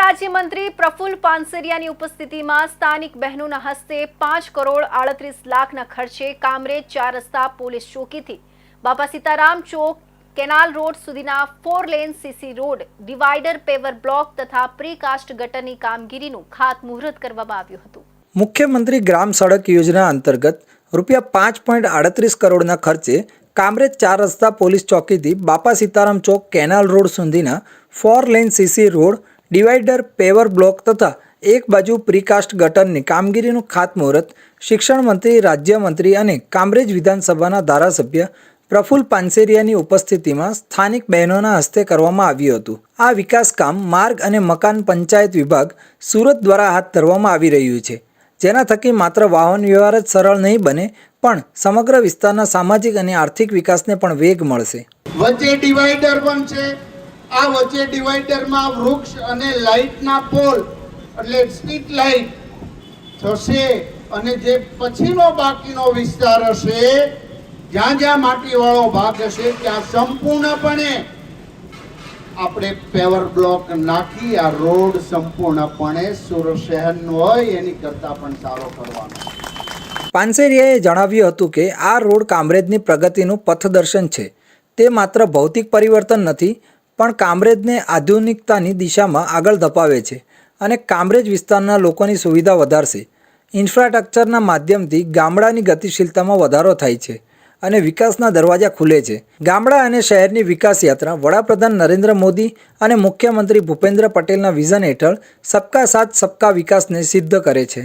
રાજ્યમંત્રી પ્રફુલ્લ પાનસેરિયાની ઉપસ્થિતિમાં સ્થાનિક બહેનોના હસ્તે 5 કરોડ 38 લાખના ખર્ચે કામરેજ 4 રસ્તા પોલીસ ચોકીથી બાપા સીતારામ ચોક કેનાલ રોડ સુધીના 4 lane CC road divider paver block તથા પ્રીકાસ્ટ ગટરની કામગીરીનું ખાતમુહૂર્ત કરવામાં આવ્યું હતું। મુખ્યમંત્રી ગ્રામ સડક યોજના અંતર્ગત રૂપિયા 5.38 કરોડના ખર્ચે કામરેજ 4 રસ્તા પોલીસ ચોકીથી બાપા સીતારામ ચોક કેનાલ રોડ સુધીના 4 lane CC road divider paver block તથા એક બાજુ પ્રીકાસ્ટ ગટરની કામગીરીનું ખાતમુહૂર્ત શિક્ષણ મંત્રી, રાજ્યમંત્રી અને કામરેજ વિધાનસભાના ધારાસભ્ય પ્રફુલ્લ પાનસેરિયાની ઉપસ્થિતિમાં સ્થાનિક બહેનોના હસ્તે કરવામાં આવ્યું હતું। આ વિકાસ કામ માર્ગ અને મકાન પંચાયત વિભાગ સુરત દ્વારા હાથ ધરવામાં આવી રહ્યું છે, જેના થકી માત્ર વાહન વ્યવહાર જ સરળ નહીં બને પણ સમગ્ર વિસ્તારના સામાજિક અને આર્થિક વિકાસને પણ વેગ મળશે। વચ્ચે ડિવાઈડર પણ છે। આ વચ્ચે ડિવાઈડરમાં વૃક્ષ અને લાઇટના પોલ એટલે સ્ટ્રીટ લાઇટ થશે અને જે પછીનો બાકીનો વિસ્તાર હશે, જ્યાં જ્યાં માટીવાળો ભાગ હશે ત્યાં સંપૂર્ણપણે આપણે પેવર બ્લોક નાખી આ રોડ સંપૂર્ણપણે સુરત શહેરનો હોય એની કરતાં પણ સારો કરવાનો। પાનસેરિયાએ જણાવ્યું હતું કે આ રોડ કામરેજની પ્રગતિનું પથદર્શન છે। તે માત્ર ભૌતિક પરિવર્તન નથી પણ કામરેજને આધુનિકતાની દિશામાં આગળ ધપાવે છે અને કામરેજ વિસ્તારના લોકોની સુવિધા વધારશે। ઇન્ફ્રાસ્ટ્રક્ચરના માધ્યમથી ગામડાની ગતિશીલતામાં વધારો થાય છે અને વિકાસના દરવાજા ખુલે છે। ગામડા અને શહેરની વિકાસ યાત્રા વડાપ્રધાન નરેન્દ્ર મોદી અને મુખ્યમંત્રી ભૂપેન્દ્ર પટેલના વિઝન હેઠળ સબકા સાથ સબકા વિકાસને સિદ્ધ કરે છે।